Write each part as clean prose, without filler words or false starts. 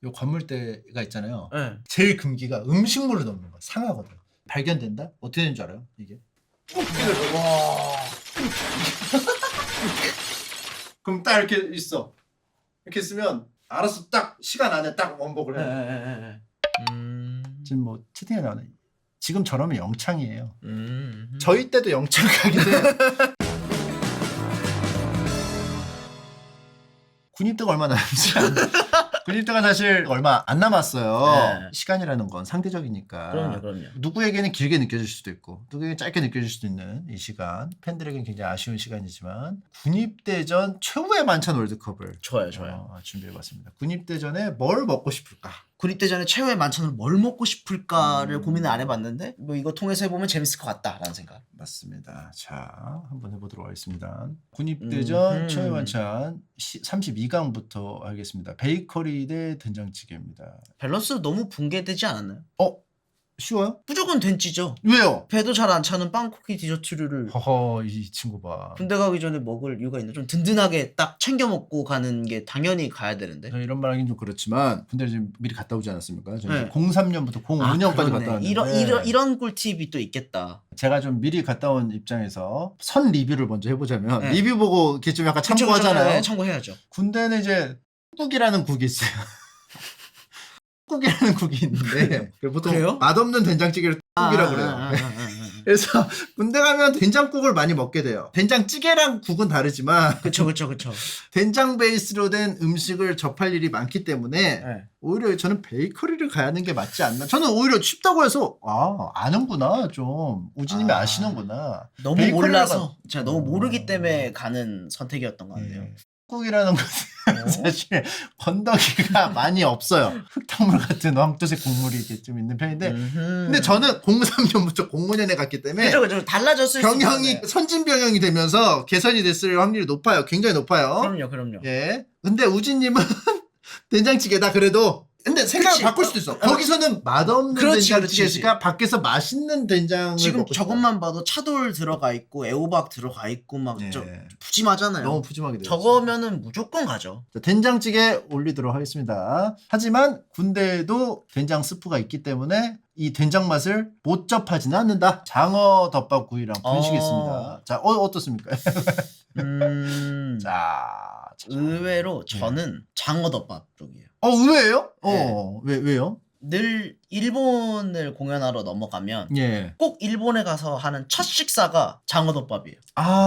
요 건물대가 있잖아요. 네. 제일 금기가 음식물을 넣는 거야. 상하거든. 발견된다? 어떻게 되는 줄 알아요? 이게? 와. 그럼 딱 이렇게 있어. 이렇게 쓰면 알아서 딱 시간 안에 딱 원복을 해. 네. 지금 뭐 채팅에 나오네. 지금 저러면 영창이에요. 저희 때도 영창 가게 돼. 군입대가 얼마 남지 군입대가 사실 얼마 안 남았어요. 네. 시간이라는 건 상대적이니까. 그럼요. 누구에게는 길게 느껴질 수도 있고 누구에게는 짧게 느껴질 수도 있는 이 시간. 팬들에게는 굉장히 아쉬운 시간이지만 군입대전 최후의 만찬 월드컵을 좋아요. 준비해봤습니다. 군입대전에 뭘 먹고 싶을까? 군입대전에 최후의 만찬을 뭘 먹고 싶을까를 고민을 안 해봤는데 뭐 이거 통해서 해보면 재밌을 것 같다라는 생각. 맞습니다. 자, 한번 해보도록 하겠습니다. 군입대전 최후의 만찬 32강부터 하겠습니다. 베이커리 대 된장찌개입니다. 밸런스 너무 붕괴되지 않았나요? 쉬워요? 무조건 된찌죠. 왜요? 배도 잘 안 차는 빵쿠키 디저트류를 허허, 이 친구 봐. 군대 가기 전에 먹을 이유가 있나? 좀 든든하게 딱 챙겨 먹고 가는 게 당연히 가야 되는데. 저는 이런 말 하긴 좀 그렇지만 군대를 지금 미리 갔다 오지 않았습니까? 저는 네. 03년부터 05년까지 갔다 왔는데 이런 꿀팁이 또 있겠다. 제가 좀 미리 갔다 온 입장에서 선 리뷰를 먼저 해보자면 네. 리뷰 보고 이렇게 좀 약간 참고하잖아요. 네, 참고해야죠. 군대는 이제 국이라는 국이 있어요. 국이라는 국이 있는데 보통 그래요? 맛없는 된장찌개를 국이라고 그래요. 그래서 군대 가면 된장국을 많이 먹게 돼요. 된장찌개랑 국은 다르지만 그쵸. 된장 베이스로 된 음식을 접할 일이 많기 때문에 네. 오히려 저는 베이커리를 가는 게 맞지 않나. 저는 오히려 쉽다고 해서 아는구나. 좀 우진님이 아시는구나. 너무 베이커리를 몰라서 제가 너무 모르기 때문에 가는 선택이었던 것 같네요. 국이라는 것은 사실 건더기가 많이 없어요. 흙탕물 같은 황토색 국물이 이렇게 좀 있는 편인데 근데 저는 03년부터 05년에 갔기 때문에 그죠. 달라졌을 수 병영이 있는데. 선진 병영이 되면서 개선이 됐을 확률이 높아요. 굉장히 높아요. 그럼요. 예. 근데 우진님은 된장찌개다 그래도. 근데 생각을 그치. 바꿀 수도 있어. 거기서는 맛없는 그렇지. 된장찌개니까 밖에서 맛있는 된장을 지금 먹고 싶다. 저것만 봐도 차돌 들어가 있고 애호박 들어가 있고 막 예. 푸짐하잖아요. 너무 푸짐하게 돼요. 저거면은 무조건 가죠. 자, 된장찌개 올리도록 하겠습니다. 하지만 군대에도 된장 스프가 있기 때문에 이 된장 맛을 못 접하지는 않는다. 장어 덮밥구이랑 분식이 있습니다. 자, 어떻습니까? 자, 의외로 저는 장어덮밥 쪽이에요. 의외예요? 네. 왜요? 늘 일본을 공연하러 넘어가면 예. 꼭 일본에 가서 하는 첫 식사가 장어덮밥이에요.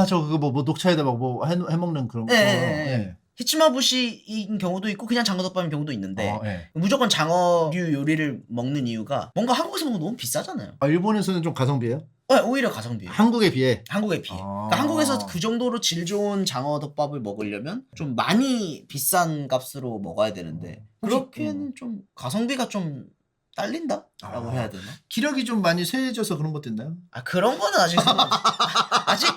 저 그거 뭐 녹차에다 막 뭐 해먹는 그런 거. 예. 히치마부시인 경우도 있고 그냥 장어덮밥인 경우도 있는데 예. 무조건 장어류 요리를 먹는 이유가 뭔가 한국에서 먹으면 너무 비싸잖아요. 일본에서는 좀 가성비예요? 오히려 가성비예요. 한국에 비해? 한국에 비해. 그러니까 한국에서 그 정도로 질 좋은 장어덮밥을 먹으려면 좀 많이 비싼 값으로 먹어야 되는데 그렇게는 좀 가성비가 좀 딸린다라고 해야 되나? 기력이 좀 많이 쇠해져서 그런 것도 있나요? 그런 거는 아직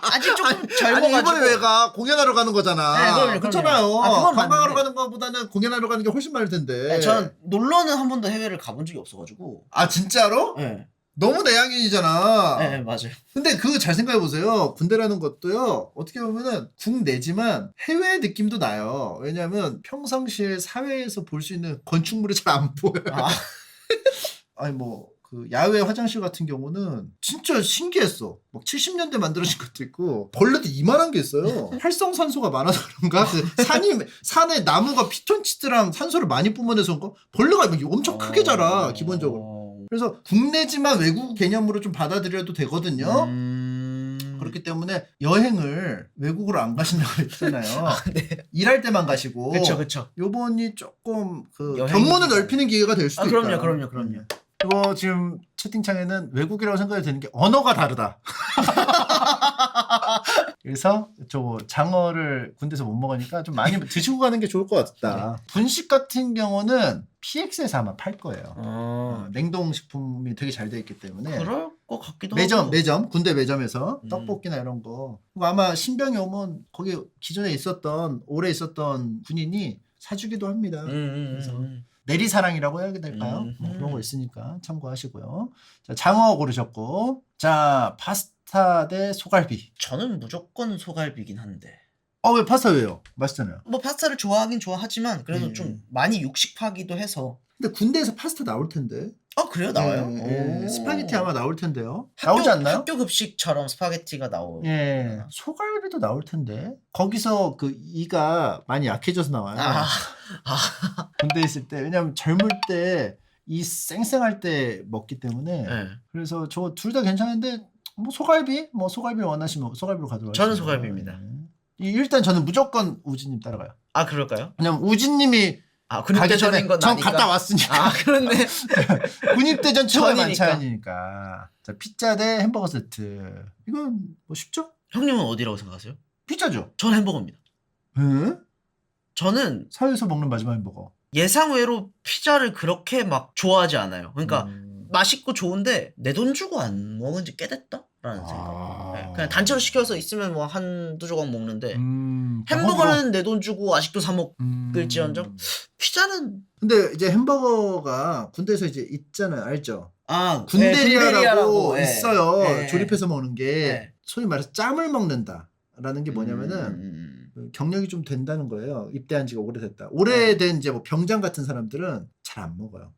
아직 조금 젊어가지고. 일본에 왜 가? 공연하러 가는 거잖아. 네, 그럼요. 그렇잖아요. 그건 관광하러 맞는데. 가는 거보다는 공연하러 가는 게 훨씬 많을 텐데. 네, 전 놀러는 한 번도 해외를 가본 적이 없어가지고. 진짜로? 네. 너무 내향인이잖아. 네, 맞아요. 근데 그거 잘 생각해보세요. 군대라는 것도요, 어떻게 보면은 국내지만 해외 느낌도 나요. 왜냐면 평상시에 사회에서 볼 수 있는 건축물이 잘 안 보여요. 그 야외 화장실 같은 경우는 진짜 신기했어. 막 70년대 만들어진 것도 있고 벌레도 이만한 게 있어요. 활성산소가 많아서 그런가? 산에 나무가 피톤치드랑 산소를 많이 뿜어내서 그런가? 벌레가 엄청 크게 자라 기본적으로. 그래서 국내지만 외국 개념으로 좀 받아들여도 되거든요. 그렇기 때문에 여행을 외국으로 안 가신다고 했잖아요. 네. 일할 때만 가시고. 그쵸. 요번이 조금 여행이- 견문을 넓히는 기회가 될 수도 있다. 그럼요. 그리고 지금 채팅창에는 외국이라고 생각이 드는 게 언어가 다르다. 그래서 저 장어를 군대에서 못 먹으니까 좀 많이 드시고 가는 게 좋을 것 같다. 분식 같은 경우는 PX에서 아마 팔 거예요. 냉동식품이 되게 잘 돼 있기 때문에. 그럴 것 같기도 하고. 매점, 군대 매점에서 떡볶이나 이런 거. 아마 신병이 오면 거기 기존에 오래 있었던 군인이 사주기도 합니다. 그래서 내리사랑이라고 해야 될까요? 그런 거 있으니까 참고하시고요. 자, 장어 고르셨고, 자, 파스타 대 소갈비. 저는 무조건 소갈비긴 한데. 왜 파스타 왜요? 맛있잖아요. 뭐 파스타를 좋아하긴 좋아하지만 그래도 좀 많이 육식파기도 해서. 근데 군대에서 파스타 나올 텐데. 그래요? 나와요? 예. 오. 스파게티 아마 나올 텐데요. 나오지 않나요? 학교 급식처럼 스파게티가 나오요. 예. 소갈비도 나올 텐데. 거기서 그 이가 많이 약해져서 나와요. 군대 있을 때. 왜냐면 젊을 때 이 쌩쌩할 때 먹기 때문에. 네. 그래서 저 둘 다 괜찮은데 뭐 소갈비? 뭐 소갈비 원하시면 소갈비로 가도록 하겠습니다. 저는 소갈비입니다. 일단 저는 무조건 우진님 따라가요. 그럴까요? 왜냐면 우진님이 군입대전인 건 전 아니까. 갔다 왔으니까. 그렇네. 군입대전 초과 전이니까. 만찬이니까. 자, 피자 대 햄버거 세트. 이건 뭐 쉽죠? 형님은 어디라고 생각하세요? 피자죠. 전 햄버거입니다. 응? 저는 사회에서 먹는 마지막 햄버거. 예상외로 피자를 그렇게 막 좋아하지 않아요. 그러니까 맛있고 좋은데 내 돈 주고 안 먹은 지 꽤 됐다라는 생각. 네, 그냥 단체로 시켜서 있으면 뭐 한두 조각 먹는데 햄버거는 내 돈 주고 아직도 사 먹을지언정 피자는. 근데 이제 햄버거가 군대에서 이제 있잖아요. 알죠? 군대리아라고 군대리아라고 있어요. 네. 조립해서 먹는 게 네. 소위 말해서 짬을 먹는다라는 게 뭐냐면은 경력이 좀 된다는 거예요. 입대한 지가 오래됐다. 오래된 이제 뭐 병장 같은 사람들은 잘 안 먹어요.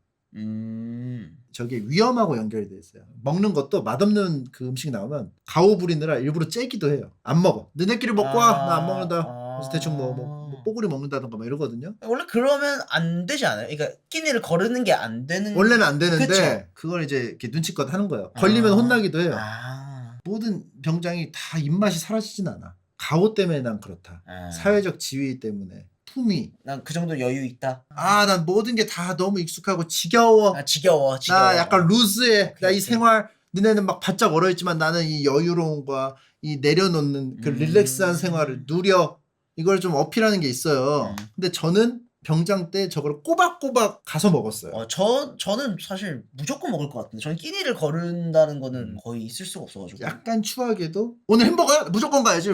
저게 위험하고 연결이 돼 있어요. 먹는 것도 맛없는 그 음식이 나오면 가오 부리느라 일부러 째기도 해요. 안 먹어. 너네끼리 먹고 와. 나 안 먹는다. 그래서 대충 뭐 뽀글이 먹는다던가 막 이러거든요. 원래 그러면 안 되지 않아요? 그러니까 끼니를 거르는 게 안 되는. 원래는 안 되는데 그쵸? 그걸 이제 이렇게 눈치껏 하는 거예요. 걸리면 혼나기도 해요. 아. 모든 병장이 다 입맛이 사라지진 않아. 가오 때문에 난 그렇다. 사회적 지위 때문에. 품위. 난 그 정도 여유 있다. 난 모든 게 다 너무 익숙하고 지겨워. 지겨워. 나 약간 루즈해. 나 이 오케이. 생활 너네는 막 바짝 얼어있지만 나는 이 여유로움과 이 내려놓는 그 릴렉스한 생활을 누려. 이걸 좀 어필하는 게 있어요. 근데 저는 병장 때 저걸 꼬박꼬박 가서 먹었어요. 저는 사실 무조건 먹을 것 같은데. 저는 끼니를 거른다는 거는 거의 있을 수가 없어가지고. 약간 추하게도 오늘 햄버거야? 무조건 가야지.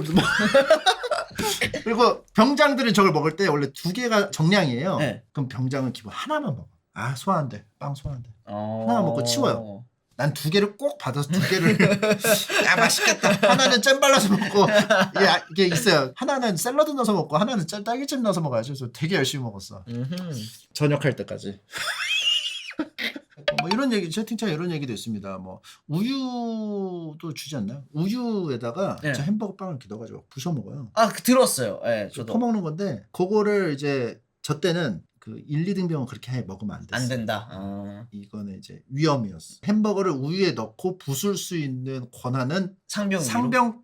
그리고 병장들은 저걸 먹을 때 원래 2개가 정량이에요. 네. 그럼 병장은 기본 하나만 먹어. 소화 안 돼. 빵 소화 안 돼. 하나만 먹고 치워요. 난 2개를 꼭 받아서 2개를 야 맛있겠다. 하나는 잼 발라서 먹고 이게 있어요. 하나는 샐러드 넣어서 먹고 하나는 딸기잼 넣어서 먹어야죠. 그래서 되게 열심히 먹었어. 전역할 때까지. 뭐 이런 얘기 채팅창에 이런 얘기도 있습니다. 뭐 우유도 주지 않나요? 우유에다가 네. 저 햄버거 빵을 이렇게 넣어가지고 부셔 먹어요. 들었어요. 네, 저도. 퍼먹는 건데 그거를 이제 저 때는 그 1, 2등병은 그렇게 먹으면 안 됐어요. 안 된다. 이거는 이제 위험이었어. 햄버거를 우유에 넣고 부술 수 있는 권한은 상병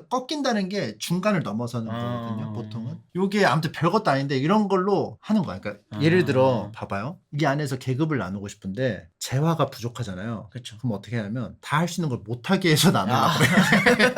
꺾인다는 게 중간을 넘어서는 거거든요. 보통은. 요게 아무튼 별것도 아닌데 이런 걸로 하는 거야. 그러니까 예를 들어 봐봐요. 이 안에서 계급을 나누고 싶은데 재화가 부족하잖아요. 그렇죠. 그럼 어떻게 하냐면 다 할 수 있는 걸 못하게 해서 나누려고 그래.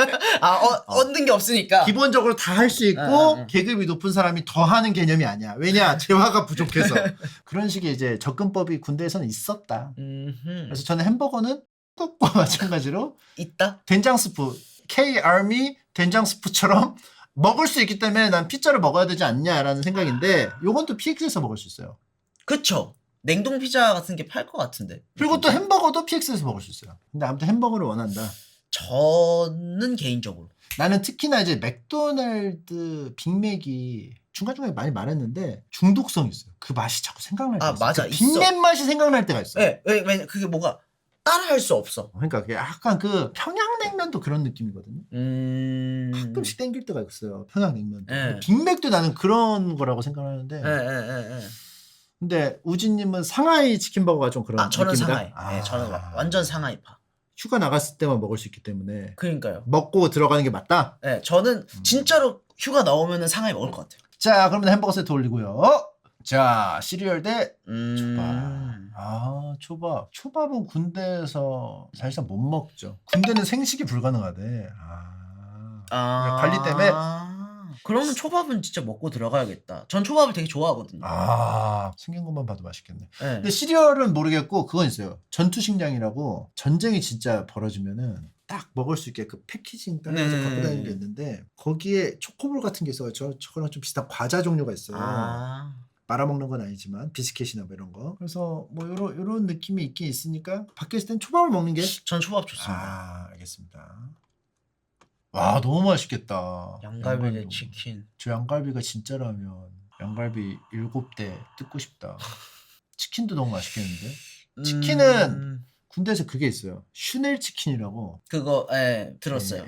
얻는 게 없으니까. 기본적으로 다 할 수 있고 계급이 높은 사람이 더 하는 개념이 아니야. 왜냐? 재화가 부족해서. 그런 식의 이제 접근법이 군대에서는 있었다. 그래서 저는 햄버거는 한국과 마찬가지로 있다? 된장 스프, K-ARMY 된장 스프처럼 먹을 수 있기 때문에 난 피자를 먹어야 되지 않냐라는 생각인데 요건 또 PX에서 먹을 수 있어요. 그쵸. 냉동 피자 같은 게 팔 것 같은데. 그리고 또 햄버거도 PX에서 먹을 수 있어요. 근데 아무튼 햄버거를 원한다. 저는 개인적으로. 나는 특히나 이제 맥도날드 빅맥이 중간중간에 많이 말했는데 중독성이 있어요. 그 맛이 자꾸 생각날 때가 있어요. 맞아, 그 빅맥 맛이 생각날 때가 있어요. 네, 왜냐 그게 뭐가 따라할 수 없어. 그러니까 그게 약간 그 평양냉면도 그런 느낌이거든요. 가끔씩 땡길 때가 있어요. 평양냉면도. 네. 빅맥도 나는 그런 거라고 생각하는데. 네. 근데 우진님은 상하이 치킨버거가 좀 그런 저는 느낌이다? 상하이. 네, 저는 완전 상하이파. 휴가 나갔을 때만 먹을 수 있기 때문에 그러니까요. 먹고 들어가는 게 맞다? 네, 저는 진짜로 휴가 나오면은 상하이 먹을 것 같아요. 자, 그러면 햄버거 세트 올리고요. 자, 시리얼 대 초밥. 초밥은 군대에서 사실상 못 먹죠. 군대는 생식이 불가능하대. 관리 때문에. 그러면 초밥은 진짜 먹고 들어가야겠다. 전 초밥을 되게 좋아하거든요. 생긴 것만 봐도 맛있겠네. 네. 근데 시리얼은 모르겠고 그건 있어요. 전투식량이라고 전쟁이 진짜 벌어지면은 딱 먹을 수 있게 그 패키징 따라서 갖고 다니는 게 있는데 거기에 초코볼 같은 게 있어요. 저거랑 좀 비슷한 과자 종류가 있어요. 말아먹는 건 아니지만 비스켓이나 뭐 이런 거. 그래서 뭐 요런 느낌이 있긴 있으니까 밖에 있을 땐 초밥을 먹는 게 전 초밥 좋습니다. 알겠습니다. 와 너무 맛있겠다. 양갈비 대 너무. 치킨. 저 양갈비가 진짜라면 양갈비 7대 뜯고 싶다. 치킨도 너무 맛있겠는데? 치킨은 군대에서 그게 있어요. 슈넬 치킨이라고. 그거 들었어요.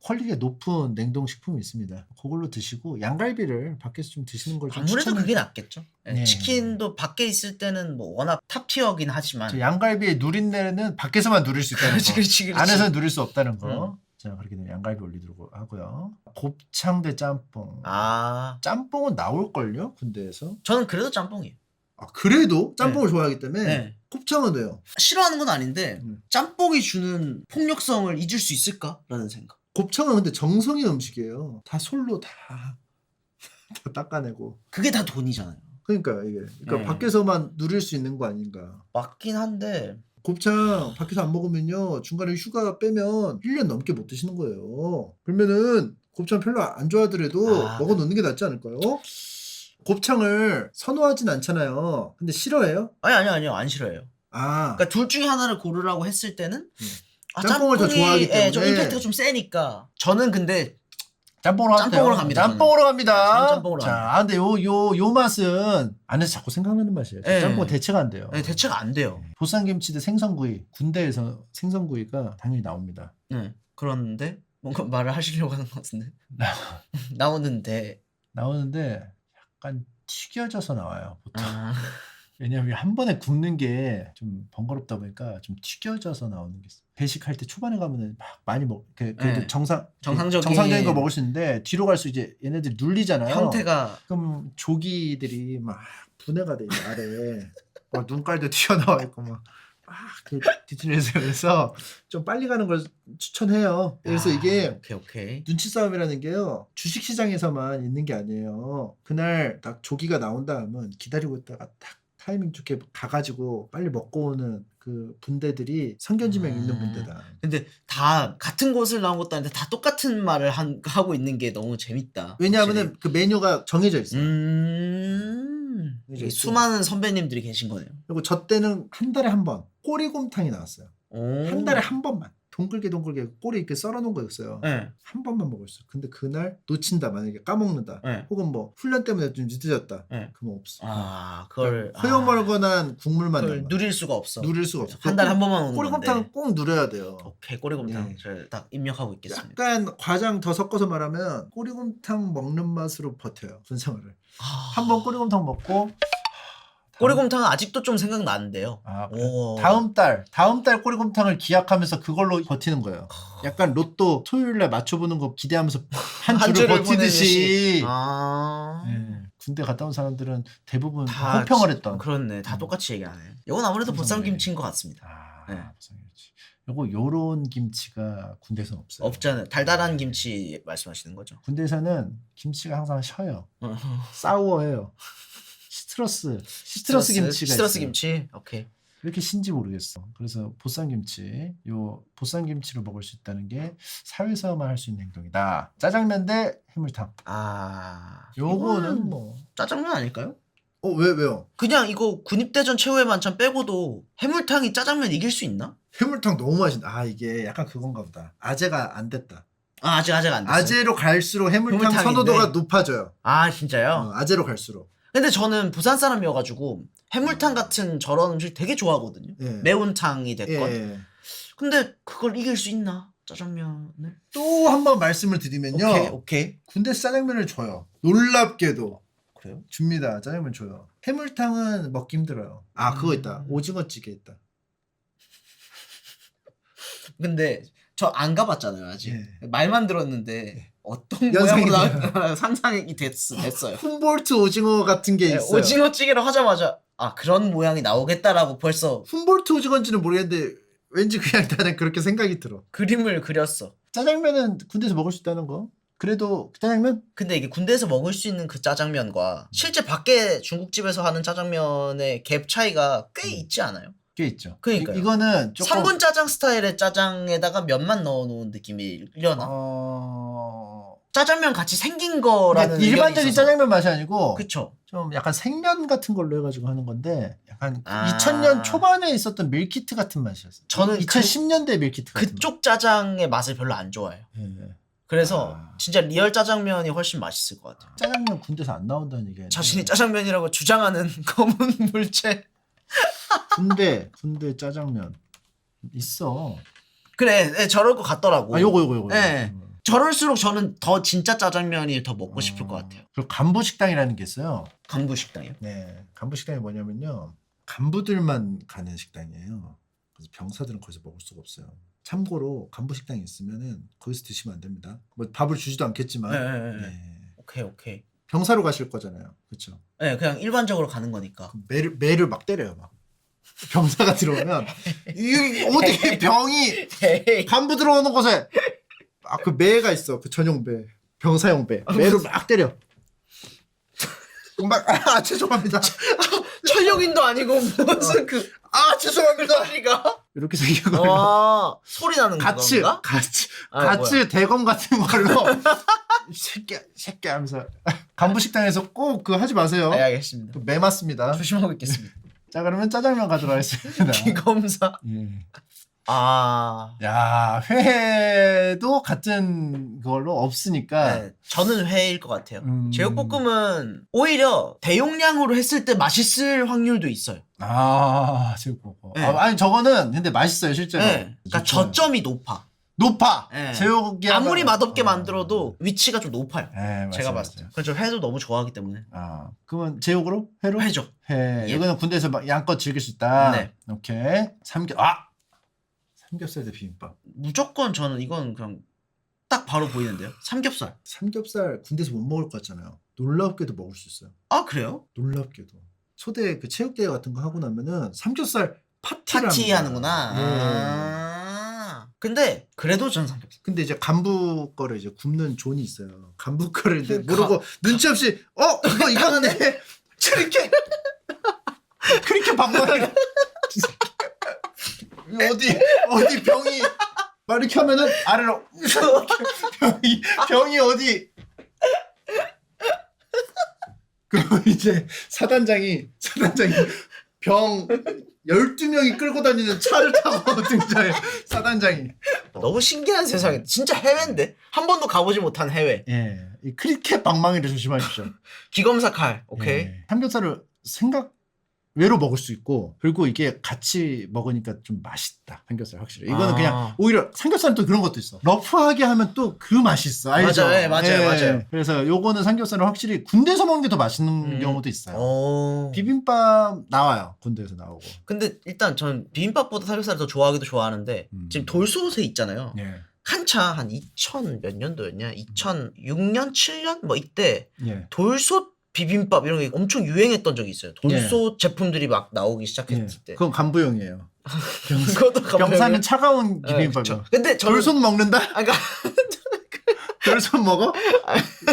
퀄리티가 높은 냉동식품이 있습니다. 그걸로 드시고 양갈비를 밖에서 좀 드시는 걸 좀 아무래도 추천을 그게 낫겠죠. 네. 치킨도 밖에 있을 때는 뭐 워낙 탑티어긴 하지만. 저 양갈비의 누린내는 밖에서만 누릴 수 있다는 거. 그렇지. 안에서는 누릴 수 없다는 거. 자 그렇게 되면 양갈비 올리도록 하고요. 곱창 대 짬뽕. 짬뽕은 나올걸요? 군대에서? 저는 그래도 짬뽕이에요. 아 그래도 짬뽕을 좋아하기 때문에 네. 곱창은 왜요? 싫어하는 건 아닌데 짬뽕이 주는 폭력성을 잊을 수 있을까라는 생각. 곱창은 근데 정성의 음식이에요. 다 솔로 다 닦아내고. 그게 다 돈이잖아요. 그러니까 이게 밖에서만 누릴 수 있는 거 아닌가. 맞긴 한데 곱창 밖에서 안 먹으면요 중간에 휴가 빼면 1년 넘게 못 드시는 거예요. 그러면은 곱창 별로 안 좋아하더라도 먹어 놓는 게 낫지 않을까요? 곱창을 선호하진 않잖아요. 근데 싫어해요? 아니요 안 싫어해요. 그러니까 둘 중에 하나를 고르라고 했을 때는 짬뽕을 더 좋아하기 때문에 좀 임팩트가 좀 세니까. 저는 근데 짬뽕으로 갑니다. 짬뽕으로 갑니다. 짬뽕으로 자, 근데 요 맛은 안에서 자꾸 생각나는 맛이에요. 짬뽕 대체가 안 돼요. 대체가 안 돼요. 보쌈김치 대 생선구이. 군대에서 생선구이가 당연히 나옵니다. 그런데 뭔가 말을 하시려고 하는 것 같은데. 나오는데 약간 튀겨져서 나와요, 보통. 왜냐면 한 번에 굽는 게 좀 번거롭다 보니까 좀 튀겨져서 나오는 게 있어요. 배식할 때 초반에 가면은 막 많이 그래도 정상적인 거 먹을 수 있는데 뒤로 갈수록 이제 얘네들이 눌리잖아요. 형태가 그럼 조기들이 막 분해가 돼 있는 아래에 막 눈깔도 튀어나와 있고 막 뒤틀려서 그래서 좀 빨리 가는 걸 추천해요. 그래서 이게 오케이. 눈치 싸움이라는 게요 주식시장에서만 있는 게 아니에요. 그날 딱 조기가 나온 다음은 기다리고 있다가 딱 타이밍 좋게 가가지고 빨리 먹고 오는 그 분대들이 성견지명 있는 분대다. 근데 다 같은 곳을 나온 것도 아닌데 다 똑같은 말을 하고 있는 게 너무 재밌다. 왜냐하면 그 메뉴가 정해져 있어요. 수많은 선배님들이 계신 거네요. 그리고 저 때는 한 달에 한 번 꼬리곰탕이 나왔어요. 한 달에 한 번만 동글게 꼬리 이렇게 썰어놓은 거였어요. 한 번만 먹었어요. 근데 그날 놓친다, 만약에 까먹는다, 혹은 뭐 훈련 때문에 좀 늦어졌다, 그럼 없어. 그걸 허여멀건한 국물만 그걸 누릴 수가 없어. 한 달에 한 번만 오는 꼬리곰탕은 꼭 누려야 돼요. 오케이, 꼬리곰탕 저 딱 입력하고 있겠습니다. 약간 과장 더 섞어서 말하면 꼬리곰탕 먹는 맛으로 버텨요, 군생활을. 한 번 꼬리곰탕 먹고 꼬리곰탕은 아직도 좀 생각나는데요. 다음 달 꼬리곰탕을 기약하면서 그걸로 버티는 거예요. 약간 로또 토요일날 맞춰보는 거 기대하면서 한 주를 버티듯이. 군대 갔다 온 사람들은 대부분 다 호평을 했던. 그렇네. 다 똑같이 얘기하네. 이건 아무래도 보쌈김치인 것 같습니다. 보쌈김치. 요런 김치가 군대에서는 없어요. 없잖아요. 달달한 김치 말씀하시는 거죠? 군대에서는 김치가 항상 쉬어요. 싸워해요. 시트러스 김치가 시트러스 있어요. 김치. 오케이. 왜 이렇게 신지 모르겠어. 그래서 보쌈김치, 보쌈김치로 먹을 수 있다는 게 사회에서만 할 수 있는 행동이다. 짜장면 대 해물탕. 요거는 뭐 짜장면 아닐까요? 왜요? 그냥 이거 군입대전 최후의 만찬 빼고도 해물탕이 짜장면 이길 수 있나? 해물탕 너무 맛있다. 이게 약간 그건가 보다. 아재가 안 됐다. 아직 안 됐어요. 아재로 갈수록 해물탕 선호도가 높아져요. 진짜요? 아재로 갈수록. 근데 저는 부산 사람이어가지고 해물탕 같은 저런 음식 되게 좋아하거든요. 매운탕이 됐건. 근데 그걸 이길 수 있나? 짜장면을? 또 한 번 말씀을 드리면요. 오케이. 군대에서 짜장면을 줘요. 놀랍게도. 그래요? 줍니다. 짜장면 줘요. 해물탕은 먹기 힘들어요. 그거 있다. 오징어찌개 있다. 근데 저 안 가봤잖아요 아직. 말만 들었는데 어떤 연상이 모양으로 상상이 됐어요. 훔볼트 오징어 같은 게 있어요. 오징어찌개를 하자마자 그런 모양이 나오겠다라고 벌써. 훔볼트 오징어인지는 모르겠는데 왠지 그냥 나는 그렇게 생각이 들어. 그림을 그렸어. 짜장면은 군대에서 먹을 수 있다는 거. 그래도 짜장면? 근데 이게 군대에서 먹을 수 있는 그 짜장면과 실제 밖에 중국집에서 하는 짜장면의 갭 차이가 꽤 있지 않아요? 꽤 있죠. 그러니까요. 이거는 조금 3분 짜장 스타일의 짜장에다가 면만 넣어놓은 느낌이려나? 짜장면 같이 생긴 거라는 일반적인 짜장면 맛이 아니고 그쵸. 좀 약간 생면 같은 걸로 해가지고 하는 건데 약간 2000년 초반에 있었던 밀키트 같은 맛이었어요. 저는 2010년대 밀키트 같은 그쪽 짜장의 맛을 별로 안 좋아해요. 그래서 아. 진짜 리얼 짜장면이 훨씬 맛있을 것 같아요. 짜장면 군대에서 안 나온다는 얘기야. 자신이 짜장면이라고 주장하는 검은 물체. 군대 짜장면 있어. 그래, 네, 저럴 것 같더라고. 아 요거. 네. 저럴수록 저는 더 진짜 짜장면이 더 먹고 싶을 것 같아요. 그리고 간부 식당이라는 게 있어요. 간부 식당이요? 네, 간부 식당이 뭐냐면요, 간부들만 가는 식당이에요. 그래서 병사들은 거기서 먹을 수가 없어요. 참고로 간부 식당이 있으면은 거기서 드시면 안 됩니다. 뭐 밥을 주지도 않겠지만. 네. 네. 오케이. 병사로 가실 거잖아요, 그렇죠? 네, 그냥 일반적으로 가는 거니까. 매를 막 때려요, 막. 병사가 들어오면 이 어떻게 병이 에이. 간부 들어오는 곳에 그 매가 있어, 그 전용 매, 병사용 매를 막 때려. 죄송합니다. 철력인도 아니고 무슨 죄송합니다. 소리가? 이렇게 생긴 걸로 소리 나는 같이 건가? 같이 대검 같은 걸로 새끼 하면서 간부 식당에서 꼭 그거 하지 마세요. 네, 알겠습니다. 매 맞습니다. 조심하고 있겠습니다. 자, 그러면 짜장면 가도록 하겠습니다. 기검사. 예. 야, 회도 같은 걸로 없으니까. 네, 저는 회일 것 같아요. 제육볶음은 오히려 대용량으로 했을 때 맛있을 확률도 있어요. 제육볶음. 네. 아니 저거는 근데 맛있어요, 실제로. 네. 그러니까 저점이 높아. 네. 네. 아무리 맛없게 만들어도 위치가 좀 높아요. 네, 제가 봤을 때. 그래서 저 회도 너무 좋아하기 때문에. 그러면 제육으로? 회로? 회죠. 회. 예. 이거는 군대에서 막 양껏 즐길 수 있다. 네. 오케이. 삼겹살 대 비빔밥. 무조건 저는 이건 그냥 딱 바로 보이는데요. 삼겹살. 삼겹살 군대에서 못 먹을 것 같잖아요. 놀랍게도 먹을 수 있어요. 아, 그래요? 놀랍게도. 초대 그 체육대회 같은 거 하고 나면은 삼겹살 파티를 파티 합니다. 하는구나. 근데 그래도 전 삼겹살. 근데 이제 간부 거를 이제 굽는 존이 있어요. 간부 거를 이제 모르고 눈치 없이 이거네. 그렇게 방망이 어디 병이 막 이렇게 하면은 아래로 병이 어디. 그리고 이제 사단장이 병 12명이 끌고 다니는 차를 타고 등장해. 사단장이. 너무 신기한 세상에. 진짜 해외인데? 한 번도 가보지 못한 해외. 예. 이 크리켓 방망이를 조심하십시오. 기검사 칼. 오케이. 예. 삼겹살을 외로 먹을 수 있고, 그리고 이게 같이 먹으니까 좀 맛있다. 삼겹살 확실히. 이거는 그냥 오히려 삼겹살은 또 그런 것도 있어. 러프하게 하면 또 그 맛이 있어. 알죠? 맞아요. 그래서 요거는 삼겹살은 확실히 군대에서 먹는 게 더 맛있는 경우도 있어요. 비빔밥 나와요. 군대에서 나오고. 근데 일단 전 비빔밥보다 삼겹살을 더 좋아하기도 좋아하는데 지금 돌솥에 있잖아요. 예. 한창 한 2000 몇 년도였냐? 2006년, 7년 뭐 이때 예. 돌솥 비빔밥 이런 게 엄청 유행했던 적이 있어요. 돌솥 제품들이 막 나오기 시작했을 때. 그건 간부용이에요. 그것도 병사는 차가운 네, 비빔밥이요. 근데 돌솥 먹는다? 그러니까 돌솥 먹어?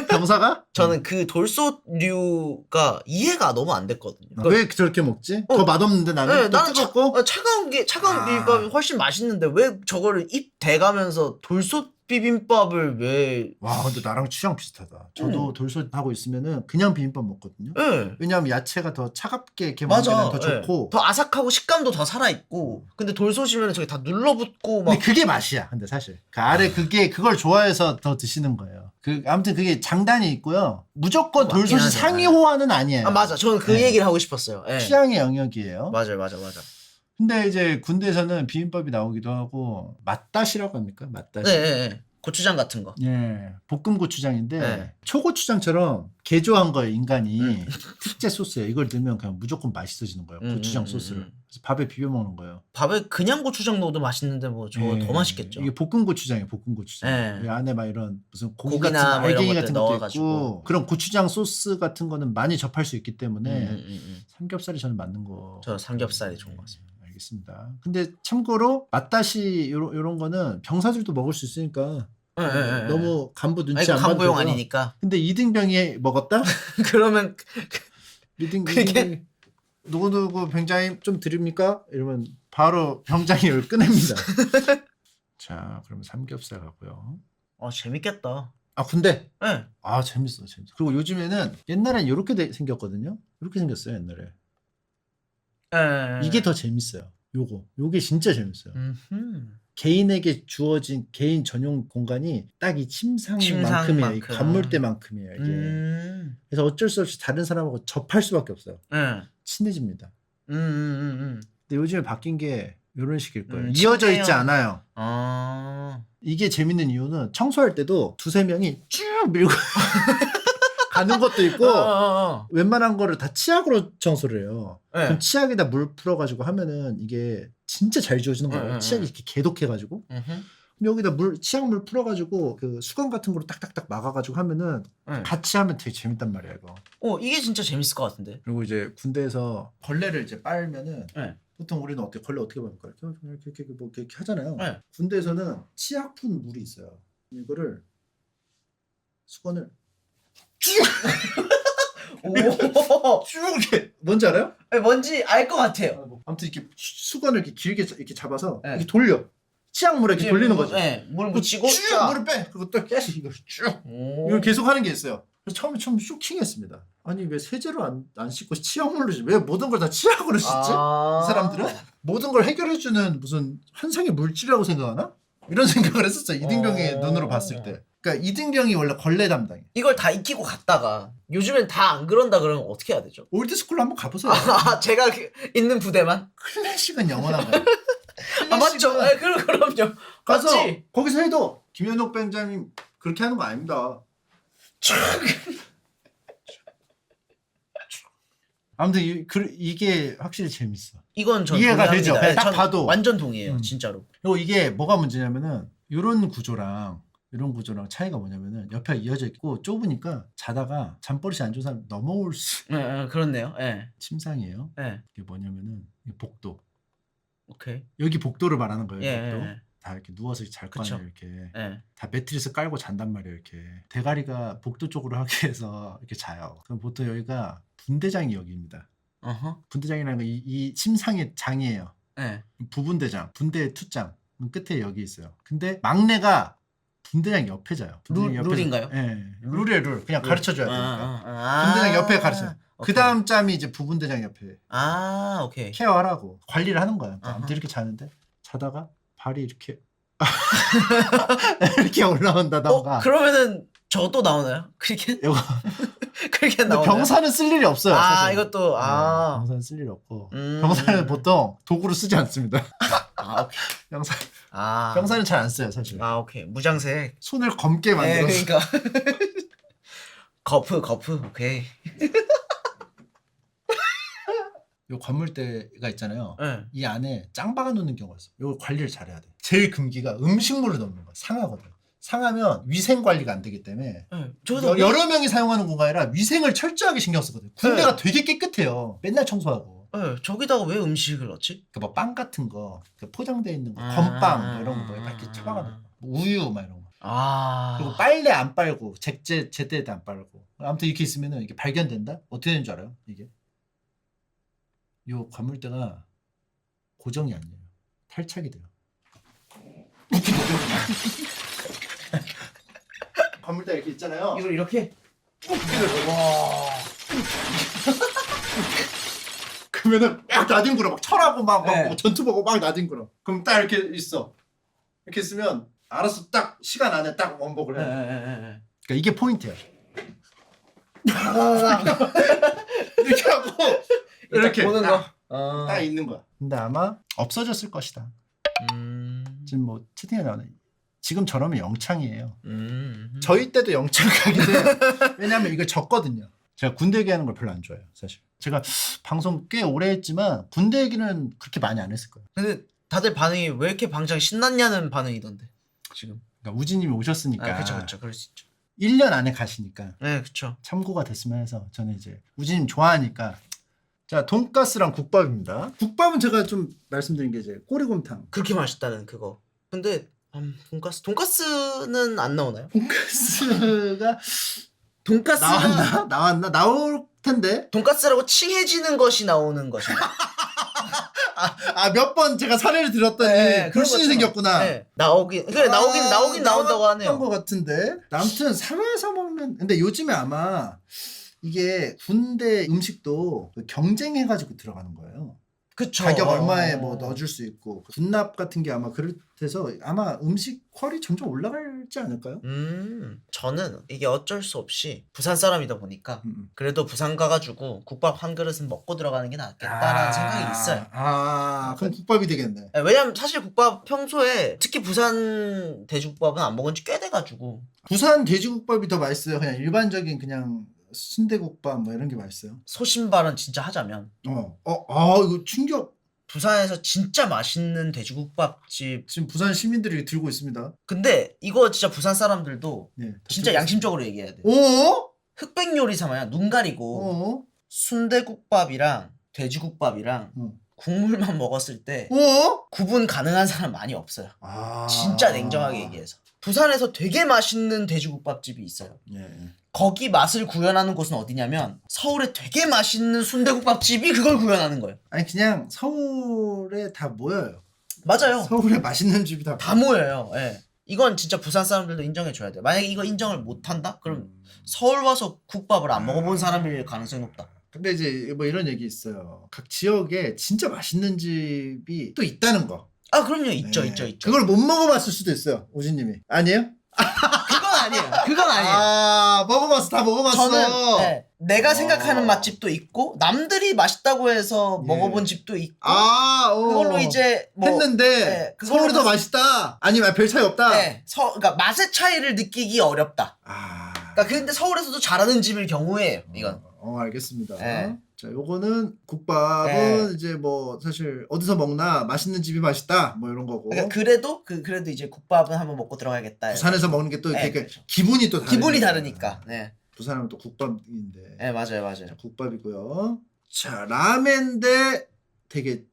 병사가? 저는 그 돌솥류가 이해가 너무 안 됐거든요. 왜 저렇게 먹지? 더 맛없는데 나는? 또 뜨겁고? 차가운 비빔밥이 훨씬 맛있는데 왜 저거를 입 대가면서 돌솥 비빔밥을 왜? 와, 근데 나랑 취향 비슷하다. 저도 돌솥 하고 있으면은 그냥 비빔밥 먹거든요. 네. 왜냐하면 야채가 더 차갑게 이렇게 먹으면 더 좋고. 더 아삭하고 식감도 더 살아있고. 근데 돌솥이면 저기 다 눌러붙고 막. 근데 그게 맛이야. 근데 사실 그 아래 그걸 좋아해서 더 드시는 거예요. 아무튼 그게 장단이 있고요. 무조건 돌솥이 상위 호환은 아니에요. 맞아. 저는 그 얘기를 하고 싶었어요. 취향의 영역이에요. 맞아. 근데 이제 군대에서는 비빔밥이 나오기도 하고 맛다시라고 합니까? 맛다시. 네. 고추장 같은 거. 예, 볶음 고추장인데 초고추장처럼 개조한 거예요, 인간이. 특제 소스예요. 이걸 넣으면 그냥 무조건 맛있어지는 거예요. 고추장 소스를. 그래서 밥에 비벼 먹는 거예요. 밥에 그냥 고추장 넣어도 맛있는데 뭐 저거 더 맛있겠죠. 이게 볶음 고추장이에요, 볶음 고추장. 이 안에 막 이런 무슨 고기 같은 고기나 뭐 알갱이 이런 같은 것들 것도 넣어가지고. 있고, 그런 고추장 소스 같은 거는 많이 접할 수 있기 때문에 삼겹살이 저는 맞는 거. 저 삼겹살이 좋은 것 같습니다. 알겠습니다. 근데 참고로 맛다시 요런 거는 병사들도 먹을 수 있으니까 너무 간부 눈치 안 봐도 간부용 되고요. 아니니까. 근데 이등병이 먹었다? 그러면 이등병이 누구누구 병장님 좀 드립니까? 이러면 바로 병장이 이걸 꺼냅니다. 자, 그러면 삼겹살 가고요. 재밌겠다. 군대? 네. 재밌어. 그리고 요즘에는 옛날엔 이렇게 생겼거든요. 이렇게 생겼어요, 옛날에. 이게 더 재밌어요. 요게 진짜 재밌어요. 개인에게 주어진 개인 전용 공간이 딱 이 침상만큼이에요. 이 침상만큼. 관물대만큼이에요. 이게. 그래서 어쩔 수 없이 다른 사람하고 접할 수밖에 없어요. 친해집니다. 근데 요즘에 바뀐 게 이런 식일 거예요. 이어져 있지 않아요. 이게 재밌는 이유는 청소할 때도 두세 명이 쭉 밀고 가는 것도 있고 웬만한 거를 다 치약으로 청소를 해요. 그럼 치약에다 물 풀어가지고 하면은 이게 진짜 잘 지워지는 거예요. 치약이 이렇게 개독해가지고 그럼 여기다 치약물 풀어가지고 그 수건 같은 거로 딱딱딱 막아가지고 하면은 같이 하면 되게 재밌단 말이야 이거. 이게 진짜 재밌을 것 같은데. 그리고 이제 군대에서 벌레를 이제 빨면은 보통 우리는 어떻게 걸레 어떻게 밟을까? 이렇게 하잖아요. 군대에서는 치약푼 물이 있어요. 이거를 수건을 쭉 이렇게 뭔지 알아요? 뭔지 알 것 같아요. 아무튼 이렇게 수건을 이렇게 길게 이렇게 잡아서 이렇게 돌려. 치약물에 이렇게 돌리는 거죠. 물 묻히고 쭉 물을 빼. 그리고 또 계속 이걸 쭉. 이걸 계속 하는 게 있어요. 그래서 처음에 좀 쇼킹했습니다. 아니 왜 세제로 안 씻고 치약물로 씻지? 왜 모든 걸 다 치약으로 씻지? 이 사람들은 모든 걸 해결해주는 무슨 환상의 물질이라고 생각하나? 이런 생각을 했었어요. 이등병의 눈으로 봤을 때. 그러니까 이등병이 원래 걸레 담당이에요. 이걸 다 익히고 갔다가 요즘엔 다 안 그런다 그러면 어떻게 해야 되죠? 올드스쿨로 한번 가보세요. 제가 있는 부대만? 클래식은 영원한 거예요. 맞죠? 그럼요. 가서 맞지? 거기서 해도 김현옥 병장님 그렇게 하는 거 아닙니다. 아무튼 이게 확실히 재밌어. 이건 전 이해가 동의합니다. 되죠? 딱 전 봐도. 완전 동의해요. 진짜로. 그리고 이게 뭐가 문제냐면은 이런 구조랑 차이가 뭐냐면은 옆에 이어져 있고 좁으니까 자다가 잠버릇이 안 좋은 사람 넘어올 수. 그렇네요. 침상이에요. 이게 뭐냐면은 복도. 오케이. 여기 복도를 말하는 거예요. 복도. 다 이렇게 누워서 잘 거 아니에요. 이렇게 다 매트리스 깔고 잔단 말이에요. 이렇게 대가리가 복도 쪽으로 하기 위해서 이렇게 자요. 그럼 보통 여기가 분대장이 여기입니다. 분대장이라는 건 이 침상의 장이에요. 부분대장, 분대 투장 끝에 여기 있어요. 근데 막내가 분대장 옆에 자요. 룰인가요? 룰이에요. 룰. 그냥 가르쳐줘야 되니까. 분대장 옆에 가르쳐요. 그 다음 짬이 이제 부분대장 옆에 오케이. 케어하라고 관리를 하는 거야. 아무튼 이렇게 자는데 자다가 발이 이렇게 이렇게 올라온다던가. 그러면은 저도 나오나요? 크리켓? 이거 크리켓 나오나요? 병사는 쓸 일이 없어요. 사실. 이것도 병사는 쓸 일이 없고 병사는 보통 도구로 쓰지 않습니다. 오케이. 병사는 잘 안 써요 사실. 오케이. 무장색. 손을 검게 만들어서. 그러니까. 거프. 오케이. 요 관물대가 있잖아요. 이 안에 짱 박아 놓는 경우가 있어. 요 관리를 잘해야 돼. 제일 금기가 음식물을 넣는 거야. 상하거든. 상하면 위생 관리가 안 되기 때문에 여러 명이 사용하는 공간이라 위생을 철저하게 신경 쓰거든. 군대가 되게 깨끗해요. 맨날 청소하고. 저기다가 왜 음식을 넣지? 그 뭐 빵 같은 거, 그 포장돼 있는 거, 건빵 뭐 이런 거 이렇게 처박아 놓고 우유 막 이런 거. 그리고 빨래 안 빨고 제때도 안 빨고. 아무튼 이렇게 있으면은 이게 발견된다. 어떻게 되는 줄 알아요? 이게 요 관물대가 고정이 아니에요. 탈착이 돼요. 관물대 이렇게 있잖아요. 이걸 이렇게? 그러면은 막 나뒹굴어. 막 철하고 막 전투복고 막 나뒹굴어. 그럼 딱 이렇게 있어. 이렇게 있으면 알아서 딱 시간 안에 딱 원복을 해. 그러니까 이게 포인트야. 이렇게 하고 이렇게 보는 거. 딱 있는 거야. 근데 아마 없어졌을 것이다. 지금 뭐 채팅에 나오네. 지금 저러면 영창이에요. 저희 때도 영창 가게 돼요. 왜냐하면 이걸 졌거든요. 제가 군대 얘기하는 걸 별로 안 좋아해요. 사실. 제가 방송 꽤 오래 했지만 군대 얘기는 그렇게 많이 안 했을 거예요. 근데 다들 반응이 왜 이렇게 방장 신났냐는 반응이던데 지금. 그러니까 우진님이 오셨으니까. 그쵸. 그럴 수 있죠. 1년 안에 가시니까. 그쵸. 참고가 됐으면 해서 저는 이제 우진님 좋아하니까. 자, 돈가스랑 국밥입니다. 국밥은 제가 좀 말씀드린 게 이제 꼬리곰탕. 그렇게 맛있다는 그거. 근데 돈가스는 안 나오나요? 돈가스가 나왔나? 나올 텐데. 돈가스라고 칭해지는 것이 나오는 것인가? 몇 번 제가 사례를 들었더니 불신이 생겼구나. 나오긴 나온다고 하네요. 그런 것 같은데. 아무튼 사회에서 먹는. 근데 요즘에 아마 이게 군대 음식도 경쟁해가지고 들어가는 거예요. 그쵸. 가격 얼마에 뭐 넣어줄 수 있고 군납 같은 게 아마 그렇대서 아마 음식 퀄이 점점 올라가지 않을까요? 저는 이게 어쩔 수 없이 부산 사람이다 보니까 음. 그래도 부산 가가지고 국밥 한 그릇은 먹고 들어가는 게 낫겠다라는 생각이 있어요. 그럼 국밥이 되겠네. 왜냐면 사실 국밥 평소에 특히 부산 돼지국밥은 안 먹은 지 꽤 돼가지고 부산 돼지국밥이 더 맛있어요. 그냥 일반적인 그냥 순대국밥 뭐 이런 게 맛있어요. 소신발언 진짜 하자면 이거 충격. 부산에서 진짜 맛있는 돼지국밥집 지금 부산 시민들이 들고 있습니다. 근데 이거 진짜 부산 사람들도 네, 다 진짜 들고 양심적으로 얘기해야 돼. 있습니다. 흑백 요리사마야 눈 가리고 순대국밥이랑 돼지국밥이랑 국물만 먹었을 때 구분 가능한 사람 많이 없어요. 진짜 냉정하게 얘기해서. 부산에서 되게 맛있는 돼지국밥집이 있어요. 예. 거기 맛을 구현하는 곳은 어디냐면 서울에 되게 맛있는 순대국밥집이 그걸 구현하는 거예요. 아니 그냥 서울에 다 모여요. 맞아요. 서울에 맛있는 집이 다 모여요. 예. 이건 진짜 부산 사람들도 인정해줘야 돼요. 만약에 이거 인정을 못한다? 그럼 서울 와서 국밥을 안 먹어본 사람일 가능성이 높다. 근데 이제 뭐 이런 얘기 있어요. 각 지역에 진짜 맛있는 집이 또 있다는 거. 아 그럼요. 있죠. 네. 있죠. 그걸 못 먹어봤을 수도 있어요. 오진님이. 아니에요? 그건 아니에요. 그건 아니에요. 먹어봤어. 다 먹어봤어. 저는 내가 생각하는 맛집도 있고 남들이 맛있다고 해서 먹어본 집도 있고 그걸로 이제 뭐 했는데 서울이 더 맛있다. 아니면 별 차이 없다. 그러니까 맛의 차이를 느끼기 어렵다. 그러니까 근데 서울에서도 잘하는 집일 경우에 이건. 알겠습니다. 자, 요거는 국밥은 이제 뭐 사실 어디서 먹나 맛있는 집이 맛있다 뭐 이런 거고. 그러니까 그래도 이제 국밥은 한번 먹고 들어가야겠다. 부산에서 먹는 게 또 이렇게 그렇죠. 기분이 또 기분이 다르니까. 네. 부산은 또 국밥인데. 네, 맞아요. 자, 국밥이고요. 자, 라멘 대 대게찜.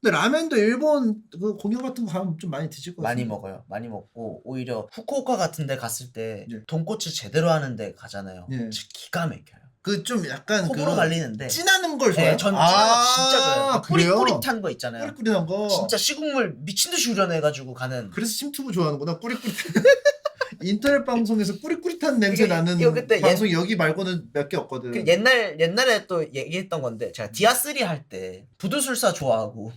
근데 라멘도 일본 그 공연 같은 거 가면 좀 많이 드실 것 같아요. 많이 먹어요. 많이 먹고 오히려 후쿠오카 같은 데 갔을 때 돈코츠 제대로 하는 데 가잖아요. 진짜 기가 막혀요. 그 좀 약간 호불호 갈리는데 진하는 걸 좋아해요. 전 진한 거 진짜 좋아해요. 그래요? 꾸릿꾸릿한 거 있잖아요. 꾸릿꾸릿한 거. 진짜 시국물 미친 듯이 우려내가지고 가는. 그래서 침투부 좋아하는구나. 꾸릿꾸릿. 인터넷 방송에서 꾸릿꾸릿한 냄새 나는 이거 그때 방송 여기 말고는 몇 개 없거든. 그 옛날에 또 얘기했던 건데 제가 디아3 할 때 부두술사 좋아하고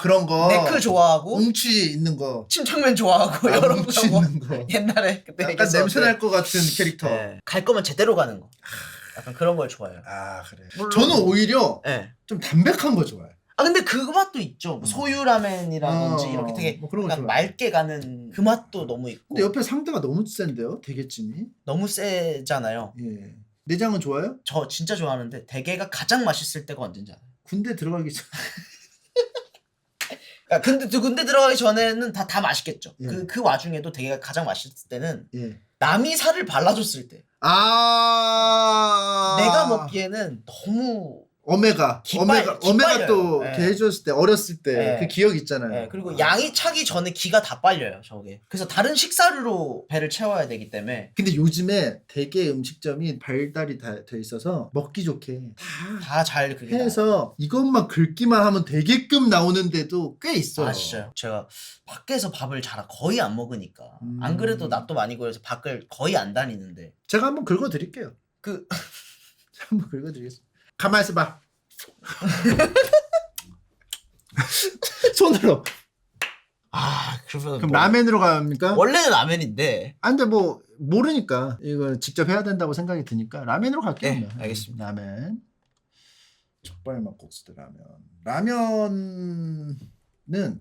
그런 거. 네크 좋아하고 웅치 있는 거. 침착맨 좋아하고 여러 웅치 있는 거. 옛날에 그때 약간 냄새 날 것 같은 캐릭터. 갈 거면 제대로 가는 거. 약간 그런 걸 좋아해요. 그래. 물론, 저는 오히려 좀 담백한 거 좋아해요. 근데 그 맛도 있죠. 뭐 소유라멘이라든지 이렇게 되게 뭐 그런 거 약간 맑게 가는 그 맛도 너무 있고. 근데 옆에 상대가 너무 센데요, 대게찜이? 너무 세잖아요. 예. 내장은 좋아요? 저 진짜 좋아하는데 대게가 가장 맛있을 때가 언제인지 알아요? 군대 들어가기 전. 군대 들어가기 전에는 다 맛있겠죠. 예. 그 와중에도 대게가 가장 맛있을 때는 남이 살을 발라줬을 때. 내가 내가 먹기에는 너무 오메가 또 이렇게 해줬을 때 어렸을 때 그 기억 있잖아요. 그리고 양이 차기 전에 기가 다 빨려요 저게. 그래서 다른 식사류로 배를 채워야 되기 때문에. 근데 요즘에 대게 음식점이 발달이 다 돼 있어서 먹기 좋게 다 잘 그게 해서 이것만 긁기만 하면 되게끔 나오는데도 꽤 있어요. 진짜요? 제가 밖에서 밥을 잘 거의 안 먹으니까 안 그래도 납도 많이 고여서 밖을 거의 안 다니는데 제가 한번 긁어드릴게요. 한번 긁어드리겠습니다. 가만히 있어봐. 손으로. 그럼 라멘으로 갑니까? 원래는 라멘인데. 근데 뭐 모르니까 이거 직접 해야 된다고 생각이 드니까 라멘으로 갈게요. 네, 알겠습니다. 라멘. 족발 막국수 대 라면은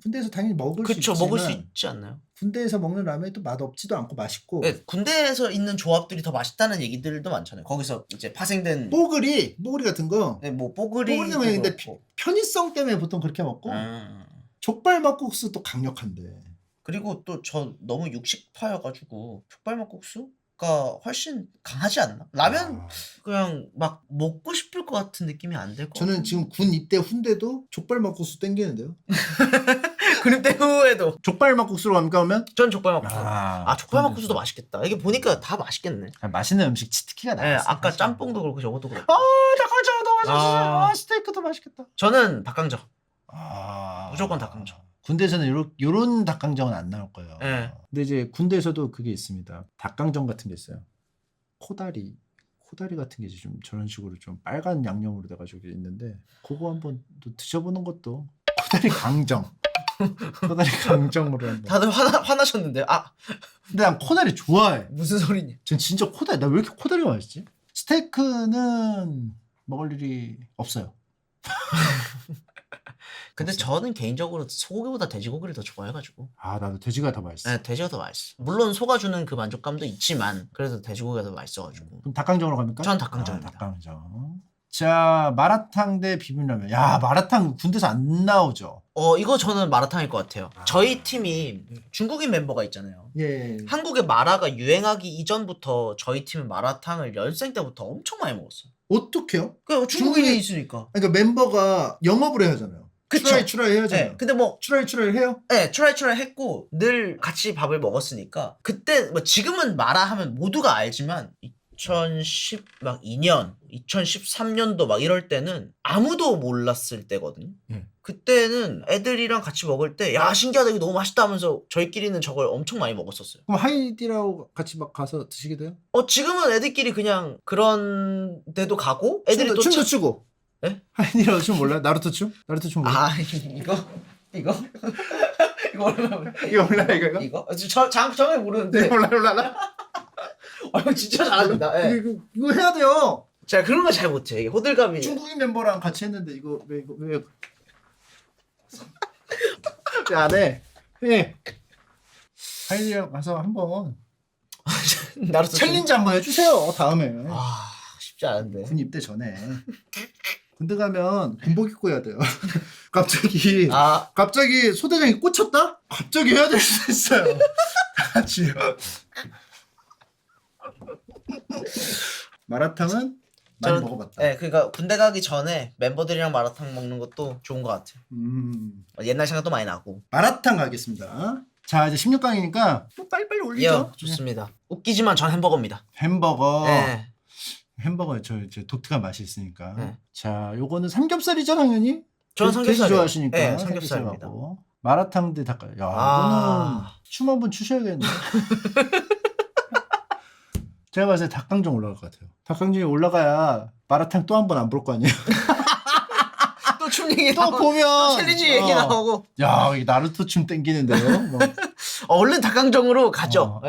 군대에서 당연히 먹을 수 있지만 먹을 수 있지 않나요? 군대에서 먹는 라면이 또 맛없지도 않고 맛있고. 군대에서 있는 조합들이 더 맛있다는 얘기들도 많잖아요. 거기서 이제 파생된 뽀글이 같은 거. 뭐 뽀글이 근데 편의성 때문에 보통 그렇게 먹고. 족발 막국수 또 강력한데. 그리고 또 저 너무 육식파여가지고 족발 막국수가 훨씬 강하지 않나? 라면 그냥 막 먹고 싶을 것 같은 느낌이 안 들 것 같아요. 저는 지금 군 입대 훈대도 족발 막국수 땡기는데요. 군 입대 후에도 족발 막국수로 갑니까 그러면? 전 족발 막국수. 족발 막국수도 맛있겠다. 이게 보니까 다 맛있겠네. 맛있는 음식 치트키가 나왔어. 아까 짬뽕도 그렇고 저것도 그렇고. 닭강정도 맛있어. 스테이크도 맛있겠다. 저는 닭강정. 무조건 닭강정. 군대에서는 요런 닭강정은 안 나올 거예요. 근데 이제 군대에서도 그게 있습니다. 닭강정 같은 게 있어요. 코다리 코다리 같은 게 좀 저런 식으로 좀 빨간 양념으로 돼가지고 있는데 그거 한번 또 드셔보는 것도 코다리 강정. 코다리 강정으로 한번. 다들 화나셨는데 근데 난 코다리 좋아해. 무슨 소리냐? 전 진짜 코다리 나 왜 이렇게 코다리가 맛있지? 스테이크는 먹을 일이 없어요. 근데 저는 개인적으로 소고기보다 돼지고기를 더 좋아해가지고. 나도 돼지가 더 맛있어. 네, 돼지가 더 맛있어. 물론 소가 주는 그 만족감도 있지만 그래도 돼지고기가 더 맛있어가지고. 그럼 닭강정으로 갑니까? 전 닭강정입니다. 닭강정. 자, 마라탕 대 비빔라면. 야, 마라탕 군대에서 안 나오죠? 이거 저는 마라탕일 것 같아요. 저희 팀이 중국인 멤버가 있잖아요. 예. 한국에 마라가 유행하기 이전부터 저희 팀은 마라탕을 연생 때부터 엄청 많이 먹었어요. 어떡해요? 그 중국인이 중국인이- 있으니까. 그러니까 멤버가 영업을 해야 하잖아요. 그쵸. 추라이 해야잖아요. 네, 근데 뭐 추라이 해요? 네, 추라이 했고 늘 같이 밥을 먹었으니까 그때 뭐 지금은 마라 하면 모두가 알지만 2012년, 2013년도 막 이럴 때는 아무도 몰랐을 때거든요. 그때는 애들이랑 같이 먹을 때 야 신기하다 이거 너무 맛있다 하면서 저희끼리는 저걸 엄청 많이 먹었었어요. 그럼 하이디라고 같이 막 가서 드시게 돼요? 지금은 애들끼리 그냥 그런 데도 가고 애들이 또 춤도 추고. 네? 하이디라고 춤 몰라요? 나루토 춤? 나루토 춤 몰라요? 이거 이거 얼마나 이거 몰라요 이거? 이거? 정말 모르는데. 몰라. 이거 진짜 잘합니다. 예. 이거 해야 돼요. 제가 그런 거 잘 못해요. 이게 호들갑이. 중국인 멤버랑 같이 했는데 이거 왜 안 해? 해. 하이디라고 가서 한번 나루토 챌린지 한번 해주세요. 다음에. 쉽지 않은데. 군 입대 전에. 군대 가면 군복 입고 해야 돼요. 갑자기 소대장이 꽂혔다? 갑자기 해야 될 수도 있어요. 다 같이. 마라탕은 많이 먹어봤다. 네, 그러니까 군대 가기 전에 멤버들이랑 마라탕 먹는 것도 좋은 것 같아요. 옛날 생각도 많이 나고. 마라탕 가겠습니다. 자, 이제 16강이니까 빨리빨리 올리죠. 좋습니다. 웃기지만 전 햄버거입니다. 햄버거. 네. 햄버거 저 독특한 맛이 있으니까. 네. 자, 요거는 삼겹살이죠, 당연히. 저는 돼지 삼겹살이에요. 좋아하시니까. 네, 삼겹살입니다. 삼겹살하고. 마라탕 대 닭갈. 야, 이거는 춤 한번 추셔야겠네. 제가 봤을 때 닭강정 올라갈 것 같아요. 닭강정이 올라가야 마라탕 또 한 번 안 볼 거 아니에요. 또 춤 얘기 또 나오고 보면 챌린지 얘기 나오고. 야, 이 나루토 춤 땡기는데요. 뭐. 얼른 닭강정으로 가죠.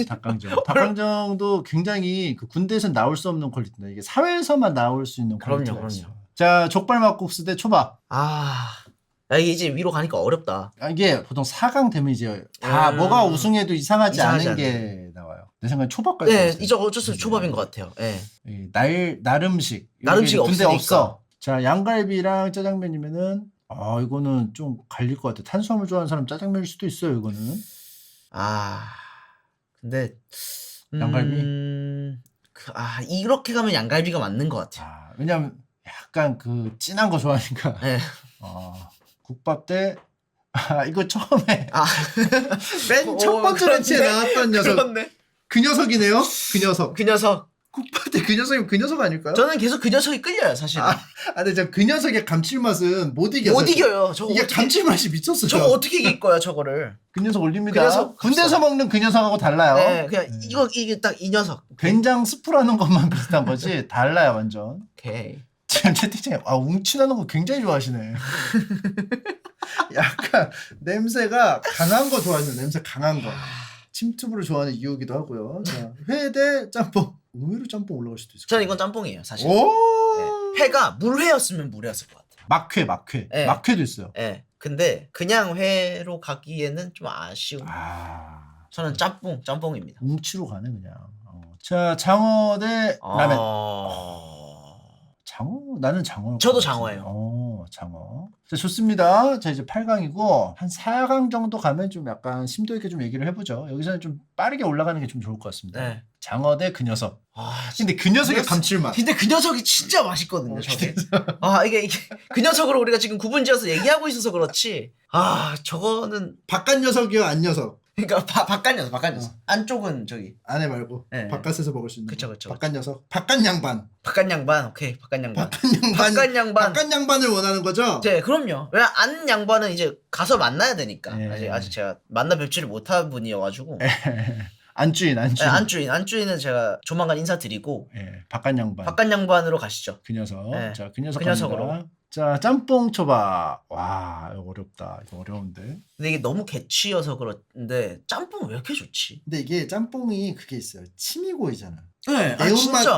닭강정. 닭강정도 굉장히 그 군대에서 나올 수 없는 퀄리티인데 이게 사회에서만 나올 수 있는 퀄리티가 그럼요. 있어요. 자, 족발 막국수 대 초밥. 이게 이제 위로 가니까 어렵다. 이게 보통 4강 되면 이제 다 뭐가 우승해도 이상하지 않은 않네. 게 나와요. 내 생각엔 초밥까지. 네, 이제 어쩔 수 없이 초밥인 것 같아요. 네. 날음식. 날음식이 군대 없으니까. 없어. 자, 양갈비랑 짜장면이면은 이거는 좀 갈릴 것 같아. 탄수화물 좋아하는 사람 짜장면일 수도 있어요. 이거는. 근데 양갈비? 이렇게 가면 양갈비가 맞는 것 같아요. 왜냐면 약간 그 진한 거 좋아하니까. 네. 국밥 대 이거 처음에 맨 첫 오, 번째 그렇네. 매치에 나왔던 녀석. 그렇네. 그 녀석이네요. 그 녀석. 그 녀석. 국밥 대 그 녀석이면 그 녀석 아닐까요? 저는 계속 그 녀석이 끌려요, 사실은. 근데 그 녀석의 감칠맛은 못 이겨요. 못 사실. 이겨요. 저거 이게 어떻게, 감칠맛이 미쳤어요. 저거 어떻게 이길 거야, 저거를. 그 녀석 올립니다. 그 녀석 군대에서 먹는 그 녀석하고 달라요. 네, 그냥 이게 딱 이 녀석. 된장 스프라는 것만 비슷한 거지 달라요 완전. 오케이. 지금 채팅창에 웅친하는 거 굉장히 좋아하시네. 약간 냄새가 강한 거 좋아하시는 냄새 강한 거. 침투부를 좋아하는 이유기도 하고요. 자, 회 대 짬뽕. 의외로 짬뽕 올라갈 수도 있을 저는 거예요. 이건 짬뽕이에요, 사실. 오. 네. 회가 물회였으면 물회였을 것 같아요. 막회. 네. 막회도 있어요. 네. 근데 그냥 회로 가기에는 좀 아쉬운. 저는 짬뽕입니다. 웅치로 가네 그냥. 자, 장어 대 라멘. 장어? 나는 장어. 저도 장어예요. 장어. 자, 좋습니다. 자, 이제 8강이고 한 4강 정도 가면 좀 약간 심도 있게 좀 얘기를 해보죠. 여기서는 좀 빠르게 올라가는 게 좀 좋을 것 같습니다. 네. 장어 대 그 녀석. 근데 그 녀석의 감칠맛. 근데 그 녀석이 진짜 맛있거든요, 저게. 이게 그 녀석으로 우리가 지금 구분지어서 얘기하고 있어서 그렇지. 저거는 바깥 녀석이요, 안 녀석. 그러니까 바깥 녀석. 안쪽은 저기. 안에 말고 네. 바깥에서 먹을 수 있는. 그쵸. 바깥 녀석. 바깥 양반. 바깥 양반. 오케이. 바깥 양반. 바깥 양반을 원하는 거죠? 네, 그럼요. 왜 안 양반은 이제 가서 만나야 되니까. 네. 아직 제가 만나 뵙지를 못한 분이어가지고. 안주인. 네, 안주인은 제가 조만간 인사드리고 예, 바깥 양반. 바깥 양반으로 가시죠. 그 녀석. 네. 자, 그 녀석 그 녀석으로. 갑니다. 자, 짬뽕 초밥. 와, 이거 어렵다. 이거 어려운데. 근데 이게 너무 개취여서 그런데 짬뽕 왜 이렇게 좋지? 근데 이게 짬뽕이 그게 있어요. 침이 고이잖아. 네,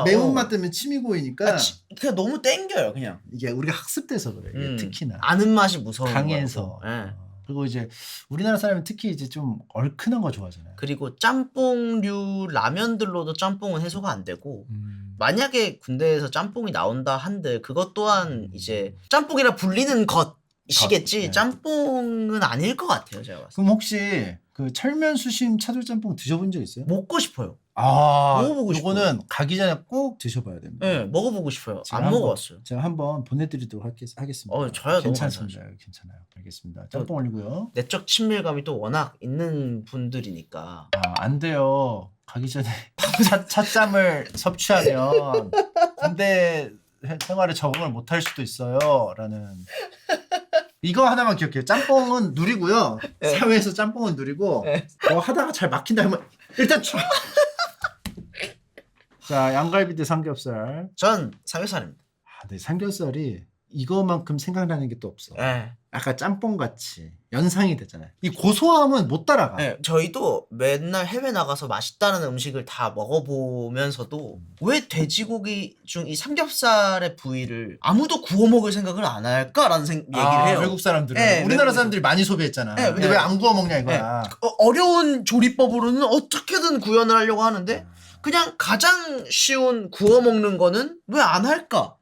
매운맛 때문에 침이 고이니까 그냥 너무 땡겨요 그냥. 이게 우리가 학습돼서 그래. 이게 특히나. 아는 맛이 무서운 강해서. 거고. 네. 그리고 이제 우리나라 사람은 특히 이제 좀 얼큰한 거 좋아하잖아요. 그리고 짬뽕류 라면들로도 짬뽕은 해소가 안 되고 만약에 군대에서 짬뽕이 나온다 한들 그것 또한 이제 짬뽕이라 불리는 것이겠지 네. 짬뽕은 아닐 것 같아요 제가 봤을 때. 그럼 혹시 그 철면 수심 차돌짬뽕 드셔본 적 있어요? 먹고 싶어요. 아, 먹어보고 이거는 가기 전에 꼭 드셔봐야 됩니다. 네, 먹어보고 싶어요. 제가 안 한번- 먹어봤어요. 제가 한번 보내드리도록 하겠습니다. 저야 너무 괜찮습니다. 괜찮아요. 알겠습니다. 짬뽕 올리고요. 내적 친밀감이 또 워낙 있는 분들이니까. 아, 안 돼요. 가기 전에 찻잠을 섭취하면 군대 생활에 적응을 못 할 수도 있어요. 라는. 이거 하나만 기억해요. 짬뽕은 누리고요. 네. 사회에서 짬뽕은 누리고 네. 하다가 잘 막힌다 하면 일단 자, 양갈비 대 삼겹살. 전 삼겹살입니다. 아, 네, 삼겹살이 이거만큼 생각나는 게 또 없어. 네. 아까 짬뽕 같이 연상이 되잖아요. 이 고소함은 못 따라가. 네, 저희도 맨날 해외 나가서 맛있다는 음식을 다 먹어보면서도 왜 돼지고기 중 이 삼겹살의 부위를 아무도 구워 먹을 생각을 안 할까라는 얘기를 해요. 외국 사람들은 네, 우리나라 외국 사람들이 많이 소비했잖아. 네, 근데 네. 왜 안 구워 먹냐 이거야. 어려운 조리법으로는 어떻게든 구현을 하려고 하는데 그냥 가장 쉬운 구워 먹는 거는 왜 안 할까?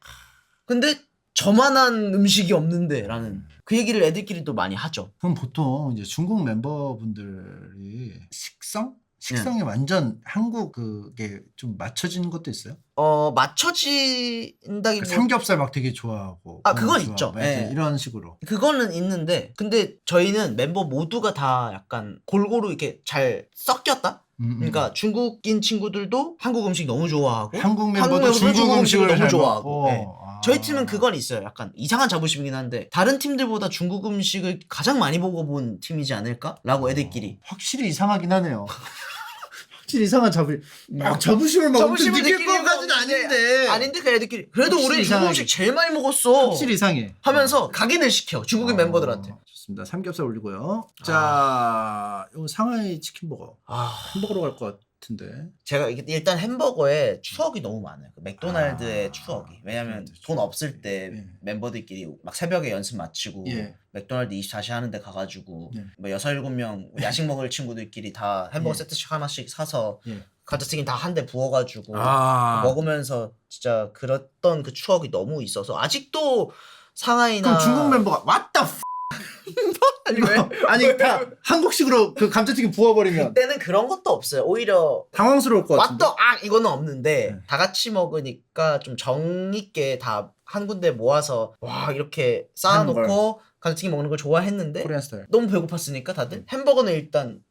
근데 저만한 음식이 없는데 라는 그 얘기를 애들끼리 또 많이 하죠. 그럼 보통 이제 중국 멤버분들이 식성이 완전 한국 그게 좀 맞춰지는 것도 있어요? 맞춰진다기 그 삼겹살 막 되게 좋아하고. 그건 좋아하고 있죠. 막 예. 이런 식으로. 그거는 있는데 근데 저희는 멤버 모두가 다 약간 골고루 이렇게 잘 섞였다? 그러니까 중국인 친구들도 한국 음식 너무 좋아하고 한국 멤버도 중국 음식을 너무 잘 좋아하고 먹고. 네. 저희 팀은 그건 있어요. 약간 이상한 자부심이긴 한데 다른 팀들보다 중국 음식을 가장 많이 먹어본 팀이지 않을까라고 애들끼리. 확실히 이상하긴 하네요. 확실히 이상한 자부심을 막 엄청 느낄 것까지는 아닌데. 그 애들끼리 그래도 확실히 우리 중국 이상하게. 음식 제일 많이 먹었어 확실히 이상해. 하면서 각인을 시켜 중국인 멤버들한테. 좋습니다. 삼겹살 올리고요. 자, 이거 상하이 치킨버거. 햄버거로 갈 것 같은데. 제가 일단 햄버거에 추억이 너무 많아요. 그 맥도날드의 추억이. 왜냐면 돈 없을 때 예. 멤버들끼리 막 새벽에 연습 마치고 예. 맥도날드 24시 하는데 가가지고 예. 뭐 6, 7명 야식 먹을 친구들끼리 다 햄버거 예. 세트씩 하나씩 사서 예. 감자튀김 다 한 대 부어가지고 먹으면서 진짜 그랬던 그 추억이 너무 있어서 아직도 상하이나 그럼 중국 멤버가 what the f 아니 왜? 아니 다 한국식으로 그 감자튀김 부어버리면 그때는 그런 것도 없어요. 오히려 당황스러울 것 같은데. 왔다 이거는 없는데 네. 다 같이 먹으니까 좀 정있게 다 한 군데 모아서 와 이렇게 쌓아놓고 감자튀김 먹는 걸 좋아했는데 코리안 스타일. 너무 배고팠으니까 다들 햄버거는 일단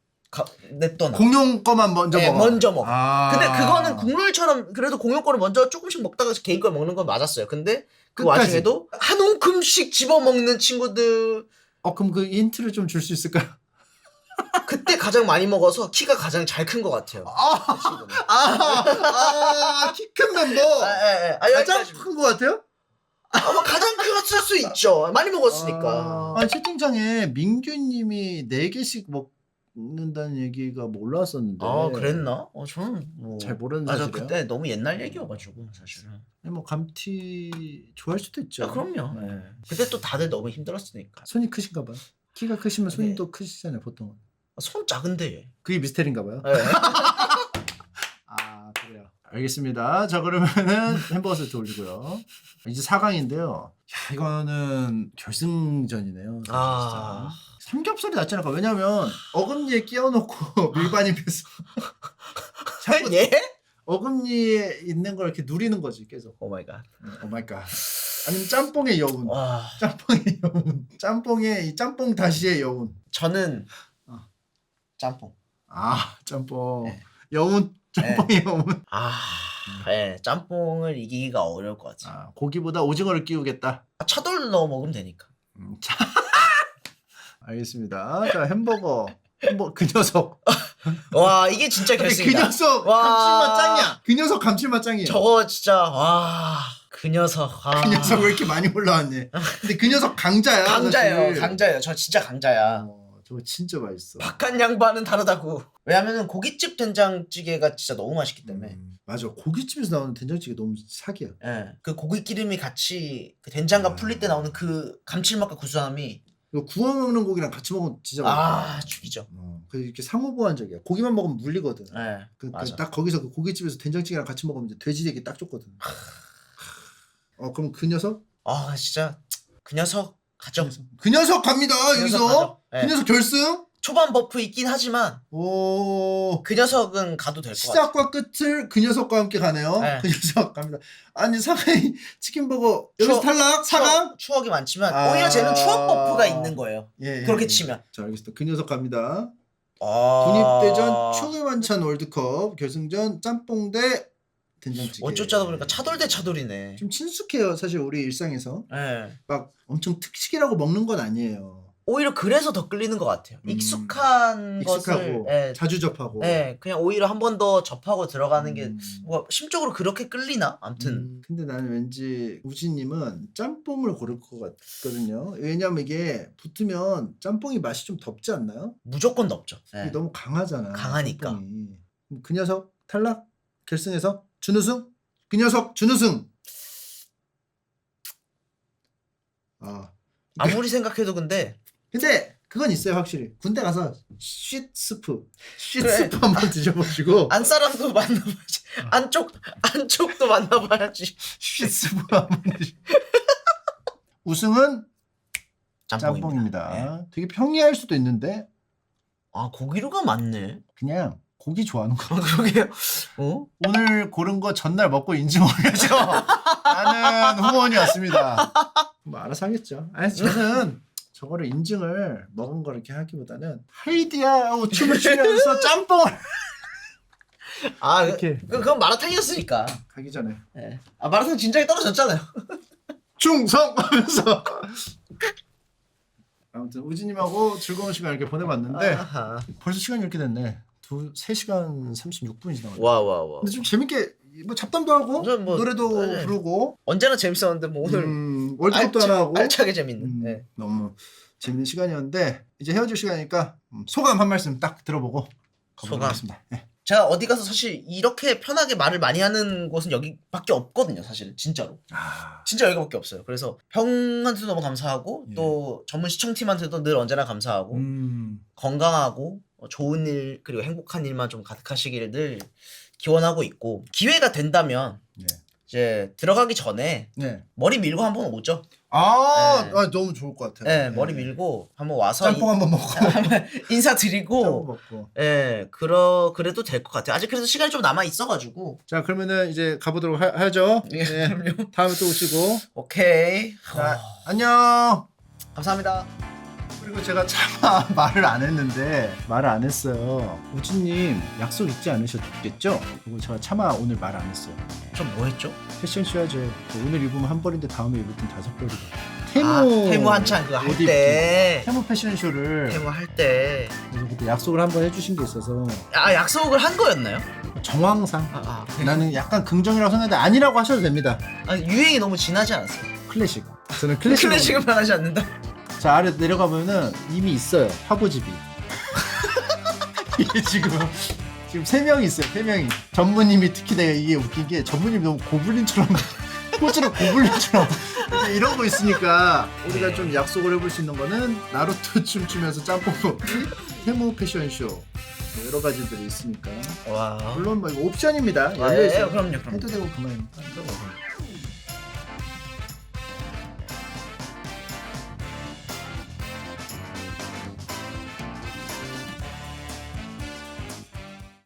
냅둬놔. 공용 거만 먼저 네, 먹어. 먼저 먹어. 근데 그거는 국룰처럼 그래도 공용 거를 먼저 조금씩 먹다가 개인 걸 먹는 건 맞았어요. 근데 그 끝까지. 와중에도 한 움큼씩 집어 먹는 친구들 그럼 그 힌트를 좀 줄 수 있을까요? 그때 가장 많이 먹어서 키가 가장 잘 큰 것 같아요. 키 큰 멤버. 가장 여기까지. 큰 것 같아요? 뭐 가장 컸을 수 있죠. 많이 먹었으니까. 채팅창에 민규님이 4개씩 먹는다는 얘기가 뭐 올라왔었는데. 그랬나? 저는 뭐 잘 모르는 저 사실이에요. 그때 너무 옛날 얘기여가지고 사실은. 뭐 감튀 좋아할 수도 있죠. 그럼요. 네. 그때 또 다들 너무 힘들었으니까. 손이 크신가 봐요. 키가 크시면 손이 네. 또 크시잖아요, 보통은. 손 작은데. 그게 미스테리인가 봐요. 네. 그래요. 알겠습니다. 자, 그러면은 햄버거 세트 올리고요. 이제 4강인데요. 야, 이거는 결승전이네요. 진짜. 삼겹살이 낫지 않을까? 왜냐면 어금니에 끼워놓고 밀반입해서 자꾸 예? 어금니에 있는 걸 이렇게 누리는 거지 계속. 오 마이 갓. 오 마이 갓. 아니면 짬뽕의 여운. 와. 짬뽕의 여운. 짬뽕의 이 짬뽕 다시의 여운. 저는 짬뽕. 짬뽕. 네. 여운. 짬뽕의 여운. 네. 짬뽕을 이기기가 어려울 것 같아요. 고기보다 오징어를 끼우겠다. 차돌 넣어 먹으면 되니까. 알겠습니다. 자, 햄버거 그 녀석 와 이게 진짜 근데 그 결승이다. 녀석 와. 감칠맛 짱이야. 그 녀석 감칠맛 짱이에요. 저거 진짜 와 그 녀석. 그 녀석 왜 이렇게 많이 올라왔니? 근데 그 녀석 강자야. 강자예요. 사실. 강자예요. 저 진짜 강자야. 저거 진짜 맛있어. 박한 양반은 다르다고. 왜냐면은 고깃집 된장찌개가 진짜 너무 맛있기 때문에. 맞아. 고깃집에서 나오는 된장찌개 너무 사기야. 예. 그 고기 기름이 같이 그 된장과 풀릴 때 나오는 그 감칠맛과 구수함이 이거 구워 먹는 고기랑 같이 먹으면 진짜 맛있어. 아 죽이죠. 그 이렇게 상호보완적이야. 고기만 먹으면 물리거든. 예. 맞아. 딱 거기서 그 고깃집에서 된장찌개랑 같이 먹으면 이제 돼지 되기 딱 좋거든. 그럼 그 녀석? 아 진짜 그 녀석 가죠. 그 녀석 갑니다. 그 녀석 여기서 가죠. 그 예. 녀석 결승. 초반 버프 있긴 하지만 오. 그 녀석은 가도 될 것 같아. 시작과 끝을 그 녀석과 함께 가네요. 네. 그 녀석 갑니다. 아니 상하이 치킨버거 여기서 추억- 탈락 4강. 추억이 많지만 아. 오히려 쟤는 추억 버프가 있는 거예요. 예, 그렇게 예. 치면. 자 알겠습니다. 그 녀석 갑니다. 아. 독립대전 추억의 만찬 월드컵 결승전 짬뽕 대 된장찌개. 어쩌자다 보니까 차돌 대 차돌이네. 좀 친숙해요. 사실 우리 일상에서 예. 막 엄청 특식이라고 먹는 건 아니에요. 오히려 그래서 더 끌리는 것 같아요. 익숙한 것을 익숙하고 예, 자주 접하고. 예, 그냥 오히려 한 번 더 접하고 들어가는 게 음. 뭐 심적으로 그렇게 끌리나? 아무튼 근데 나는 왠지 우진님은 짬뽕을 고를 것 같거든요. 왜냐면 이게 붙으면 짬뽕이 맛이 좀 덥지 않나요? 무조건 덥죠. 예. 이게 너무 강하잖아. 강하니까. 짬뽕이. 그럼 그 녀석 탈락? 결승에서 준우승? 그 녀석 준우승. 아무리 생각해도 근데 근데 그건 있어요 확실히. 군대 가서 쉿 스프 그래. 스프 한번 드셔보시고 안 사람도 만나봐야지. 안쪽도 만나봐야지. 쉿 스프 한번 드시. 우승은 짬뽕입니다. 예. 짬뽕입니다. 되게 평이할 수도 있는데 아 고기류가 많네. 그냥 고기 좋아하는 거. 그러게요. 어? 오늘 고른 거 전날 먹고 인증 올려줘. 나는 후원이었습니다. 뭐 알아서 하겠죠. 아니 저는 저거를 인증을 먹은 거 이렇게 하기보다는 하이디야 하고 춤을 추면서 짬뽕을 아 이렇게 그건 마라탕이었으니까. 가기 전에 예. 아 마라탕 진작에 떨어졌잖아요. 충성하면서 아무튼 우진님하고 즐거운 시간 이렇게 보내봤는데 아하. 벌써 시간이 이렇게 됐네. 3시간 36분이 지나갔네. 와. 근데 좀 재밌게 뭐 잡담도 하고 좀 뭐, 노래도 네. 부르고 언제나 재밌었는데 뭐 오늘 월드컵도 하나 하고 알차게 재밌는. 예. 너무 재밌는 시간이었는데 이제 헤어질 시간이니까 소감 한 말씀 딱 들어보고 소감. 가보겠습니다. 네. 제가 어디 가서 사실 이렇게 편하게 말을 많이 하는 곳은 여기밖에 없거든요. 사실 진짜로. 진짜 여기밖에 없어요. 그래서 형한테도 너무 감사하고 예. 또 전문 시청팀한테도 늘 언제나 감사하고 음. 건강하고 좋은 일 그리고 행복한 일만 좀 가득하시기를 늘 기원하고 있고 기회가 된다면 네. 이제 들어가기 전에 네. 머리 밀고 한번 오죠. 아, 네. 너무 좋을 것 같아요. 네, 머리 밀고 한번 와서 짬뽕 한번 먹고 짬뽕 인사드리고 먹고. 예, 그래도 될 것 같아요. 아직 그래도 시간이 좀 남아 있어가지고. 자 그러면은 이제 가보도록 하죠. 예, 네. 그럼요. 다음에 또 오시고. 오케이. 자, 안녕. 감사합니다. 그리고 제가 차마 말을 안 했는데 말을 안 했어요. 우진님 약속 잊지 않으셨겠죠? 그리고 제가 차마 오늘 말 안 했어요. 좀 뭐 했죠? 패션쇼 하죠. 오늘 입으면 한 벌인데 다음에 입을 땐 5벌이고. 아, 테무 한창 그거 할 때. 테무 패션쇼를 테무 할 때. 그래서 그때 약속을 한번 해주신 게 있어서 아, 약속을 한 거였나요? 정황상 아. 나는 약간 긍정이라고 생각했는데 아니라고 하셔도 됩니다. 아, 유행이 너무 지나지 않았어요. 클래식. 저는 클래식. 클래식은 변하지 않는다. 자 아래 내려가 보면은 이미 있어요. 화보집이. 이게 지금 3명이 있어요. 3명이. 전무님이 특히 내가 이게 웃긴 게 전무님이 너무 고블린처럼 포즈를 고블린처럼 이런 거 있으니까 우리가 좀 약속을 해볼 수 있는 거는 나루토 춤추면서 짬뽕 먹기, 테무 패션쇼 뭐 여러 가지들이 있으니까 와. 물론 뭐 이거 옵션입니다. 아, 열려있어요. 그럼요. 해도 되고 그만입니다.